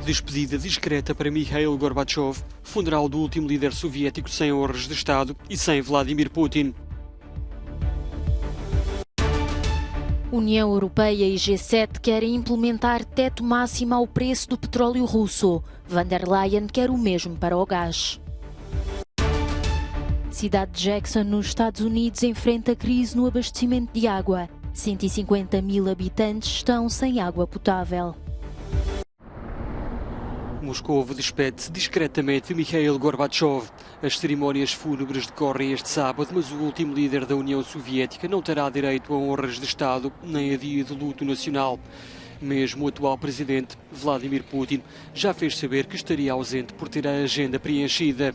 Despedida discreta para Mikhail Gorbachev, funeral do último líder soviético sem honras de Estado e sem Vladimir Putin. União Europeia e G7 querem implementar teto máximo ao preço do petróleo russo. Van der Leyen quer o mesmo para o gás. Cidade de Jackson, nos Estados Unidos, enfrenta crise no abastecimento de água. 150 mil habitantes estão sem água potável. Moscou despede-se discretamente de Mikhail Gorbachev. As cerimónias fúnebres decorrem este sábado, mas o último líder da União Soviética não terá direito a honras de Estado nem a dia de luto nacional. Mesmo o atual presidente, Vladimir Putin, já fez saber que estaria ausente por ter a agenda preenchida.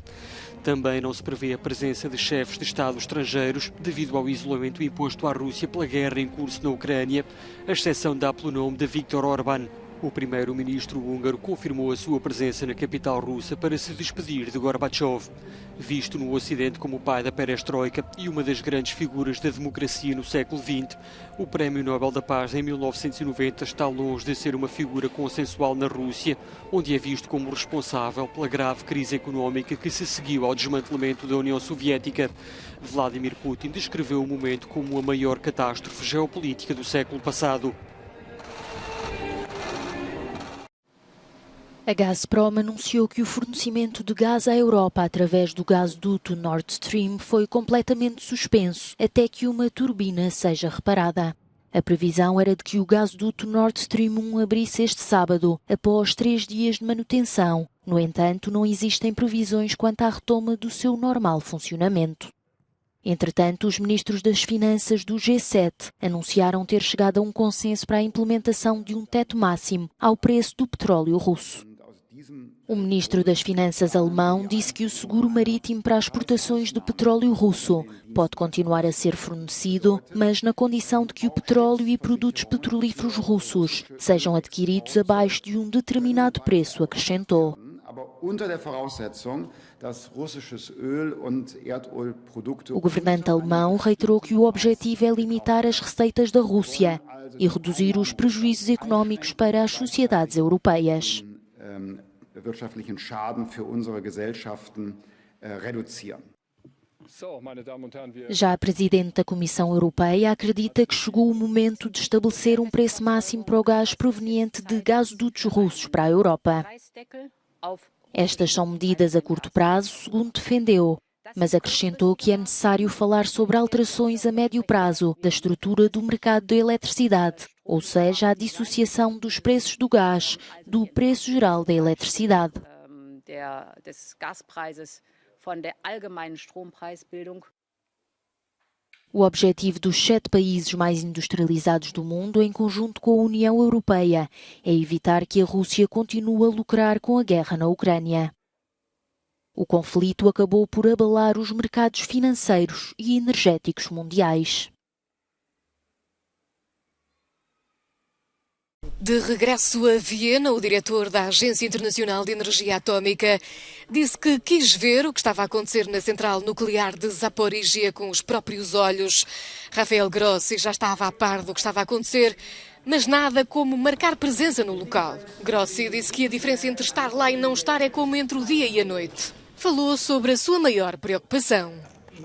Também não se prevê a presença de chefes de Estado estrangeiros devido ao isolamento imposto à Rússia pela guerra em curso na Ucrânia, a exceção dá pelo nome de Viktor Orbán. O primeiro-ministro húngaro confirmou a sua presença na capital russa para se despedir de Gorbachev. Visto no Ocidente como o pai da perestroika e uma das grandes figuras da democracia no século XX, o Prémio Nobel da Paz em 1990 está longe de ser uma figura consensual na Rússia, onde é visto como responsável pela grave crise económica que se seguiu ao desmantelamento da União Soviética. Vladimir Putin descreveu o momento como a maior catástrofe geopolítica do século passado. A Gazprom anunciou que o fornecimento de gás à Europa através do gasoduto Nord Stream foi completamente suspenso até que uma turbina seja reparada. A previsão era de que o gasoduto Nord Stream 1 abrisse este sábado, após 3 dias de manutenção. No entanto, não existem previsões quanto à retoma do seu normal funcionamento. Entretanto, os ministros das Finanças do G7 anunciaram ter chegado a um consenso para a implementação de um teto máximo ao preço do petróleo russo. O ministro das Finanças alemão disse que o seguro marítimo para as exportações de petróleo russo pode continuar a ser fornecido, mas na condição de que o petróleo e produtos petrolíferos russos sejam adquiridos abaixo de um determinado preço, acrescentou. O governante alemão reiterou que o objetivo é limitar as receitas da Rússia e reduzir os prejuízos económicos para as sociedades europeias. Já a Presidente da Comissão Europeia acredita que chegou o momento de estabelecer um preço máximo para o gás proveniente de gasodutos russos para a Europa. Estas são medidas a curto prazo, segundo defendeu, mas acrescentou que é necessário falar sobre alterações a médio prazo da estrutura do mercado da eletricidade, ou seja, a dissociação dos preços do gás do preço geral da eletricidade. O objetivo dos 7 países mais industrializados do mundo, em conjunto com a União Europeia, é evitar que a Rússia continue a lucrar com a guerra na Ucrânia. O conflito acabou por abalar os mercados financeiros e energéticos mundiais. De regresso a Viena, o diretor da Agência Internacional de Energia Atómica disse que quis ver o que estava a acontecer na central nuclear de Zaporizhia com os próprios olhos. Rafael Grossi já estava a par do que estava a acontecer, mas nada como marcar presença no local. Grossi disse que a diferença entre estar lá e não estar é como entre o dia e a noite. Falou sobre a sua maior preocupação,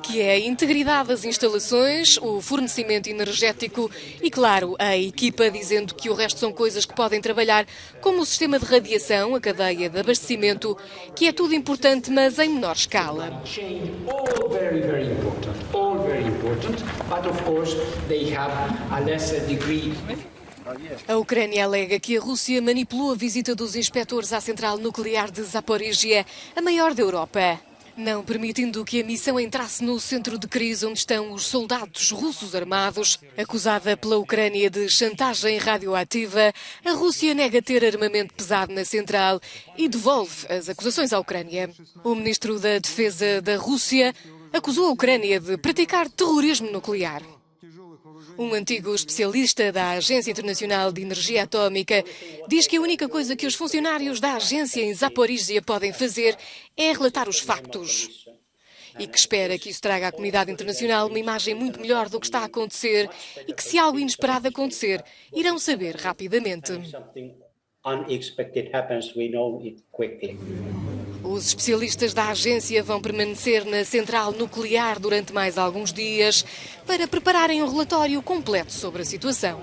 que é a integridade das instalações, o fornecimento energético e, claro, a equipa, dizendo que o resto são coisas que podem trabalhar, como o sistema de radiação, a cadeia de abastecimento, que é tudo importante, mas em menor escala. A Ucrânia alega que a Rússia manipulou a visita dos inspectores à central nuclear de Zaporizhia, a maior da Europa, não permitindo que a missão entrasse no centro de crise onde estão os soldados russos armados. Acusada pela Ucrânia de chantagem radioativa, a Rússia nega ter armamento pesado na central e devolve as acusações à Ucrânia. O ministro da Defesa da Rússia acusou a Ucrânia de praticar terrorismo nuclear. Um antigo especialista da Agência Internacional de Energia Atómica diz que a única coisa que os funcionários da agência em Zaporizhia podem fazer é relatar os factos. E que espera que isso traga à comunidade internacional uma imagem muito melhor do que está a acontecer e que, se algo inesperado acontecer, irão saber rapidamente. unexpected happens, we know it quickly. Os especialistas da agência vão permanecer na central nuclear durante mais alguns dias para prepararem um relatório completo sobre a situação.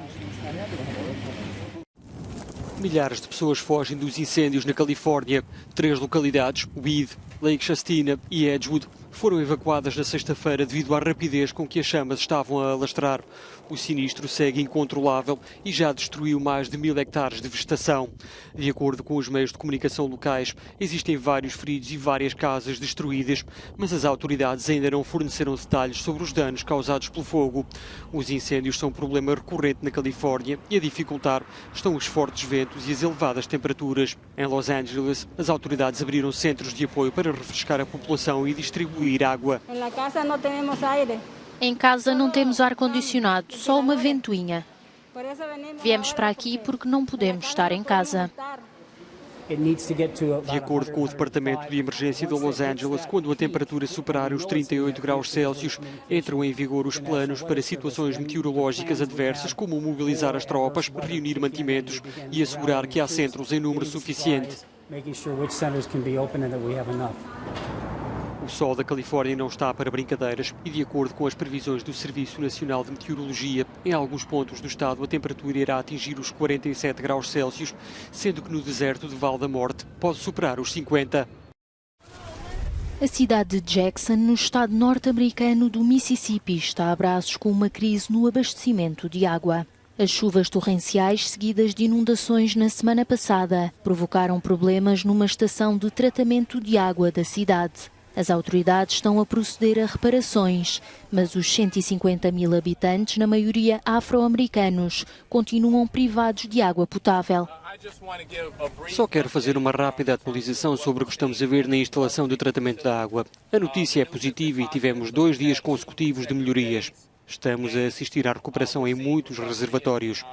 Milhares de pessoas fogem dos incêndios na Califórnia. 3 localidades, Weed, Lake Shastina e Edgewood, foram evacuadas na sexta-feira devido à rapidez com que as chamas estavam a alastrar. O sinistro segue incontrolável e já destruiu mais de 1000 hectares de vegetação. De acordo com os meios de comunicação locais, existem vários feridos e várias casas destruídas, mas as autoridades ainda não forneceram detalhes sobre os danos causados pelo fogo. Os incêndios são um problema recorrente na Califórnia e a dificultar estão os fortes ventos e as elevadas temperaturas. Em Los Angeles, as autoridades abriram centros de apoio para refrescar a população e distribuir água. Em casa não temos ar-condicionado, só uma ventoinha. Viemos para aqui porque não podemos estar em casa. De acordo com o Departamento de Emergência de Los Angeles, quando a temperatura superar os 38 graus Celsius, entram em vigor os planos para situações meteorológicas adversas, como mobilizar as tropas, reunir mantimentos e assegurar que há centros em número suficiente. O sol da Califórnia não está para brincadeiras e, de acordo com as previsões do Serviço Nacional de Meteorologia, em alguns pontos do estado a temperatura irá atingir os 47 graus Celsius, sendo que no deserto de Val da Morte pode superar os 50. A cidade de Jackson, no estado norte-americano do Mississippi, está a braços com uma crise no abastecimento de água. As chuvas torrenciais, seguidas de inundações na semana passada, provocaram problemas numa estação de tratamento de água da cidade. As autoridades estão a proceder a reparações, mas os 150 mil habitantes, na maioria afro-americanos, continuam privados de água potável. Só quero fazer uma rápida atualização sobre o que estamos a ver na instalação de tratamento da água. A notícia é positiva e tivemos 2 dias consecutivos de melhorias. Estamos a assistir à recuperação em muitos reservatórios.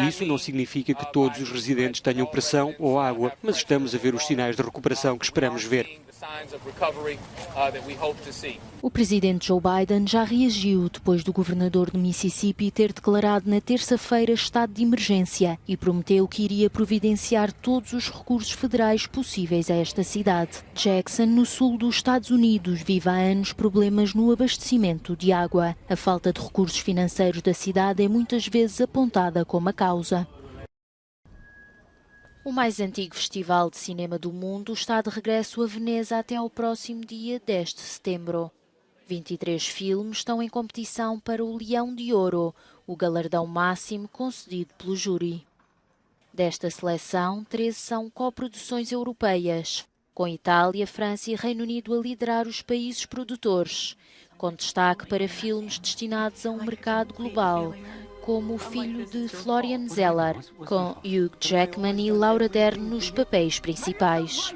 Isso não significa que todos os residentes tenham pressão ou água, mas estamos a ver os sinais de recuperação que esperamos ver. O presidente Joe Biden já reagiu depois do governador do Mississippi ter declarado na terça-feira estado de emergência e prometeu que iria providenciar todos os recursos federais possíveis a esta cidade. Jackson, no sul dos Estados Unidos, vive há anos problemas no abastecimento de água. A falta de recursos financeiros da cidade é muitas vezes apontada como a causa. O mais antigo festival de cinema do mundo está de regresso a Veneza até ao próximo dia 10 de setembro. 23 filmes estão em competição para o Leão de Ouro, o galardão máximo concedido pelo júri. Desta seleção, 13 são coproduções europeias, com Itália, França e Reino Unido a liderar os países produtores, com destaque para filmes destinados a um mercado global, como O Filho de Florian Zeller, com Hugh Jackman e Laura Dern nos papéis principais.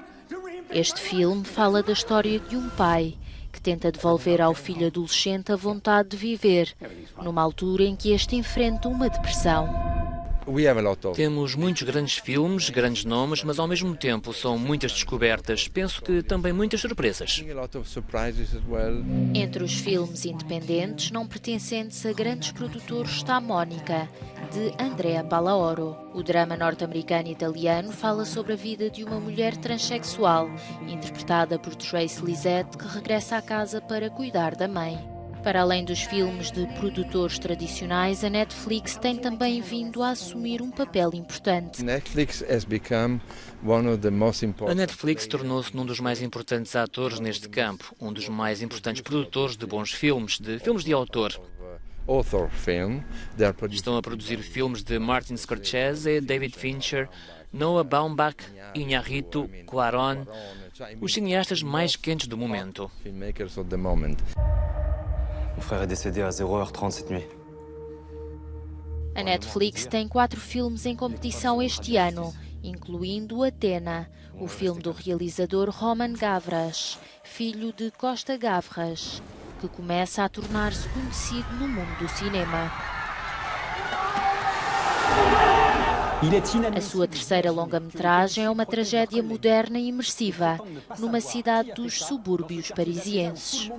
Este filme fala da história de um pai que tenta devolver ao filho adolescente a vontade de viver, numa altura em que este enfrenta uma depressão. Temos muitos grandes filmes, grandes nomes, mas ao mesmo tempo são muitas descobertas. Penso que também muitas surpresas. Entre os filmes independentes, não pertencentes a grandes produtores, está Mónica, de Andrea Palaoro. O drama norte-americano e italiano fala sobre a vida de uma mulher transexual, interpretada por Tracy Lizette, que regressa à casa para cuidar da mãe. Para além dos filmes de produtores tradicionais, a Netflix tem também vindo a assumir um papel importante. A Netflix tornou-se um dos mais importantes atores neste campo, um dos mais importantes produtores de bons filmes, de autor. Estão a produzir filmes de Martin Scorsese, David Fincher, Noah Baumbach, Iñárritu, Cuarón, os cineastas mais quentes do momento. Mon frère est décédé à 0h30 cette nuit. A Netflix tem 4 filmes em competição este ano, incluindo Athena, o filme do realizador Roman Gavras, filho de Costa Gavras, que começa a tornar-se conhecido no mundo do cinema. A sua terceira longa-metragem é uma tragédia moderna e imersiva, numa cidade dos subúrbios parisienses.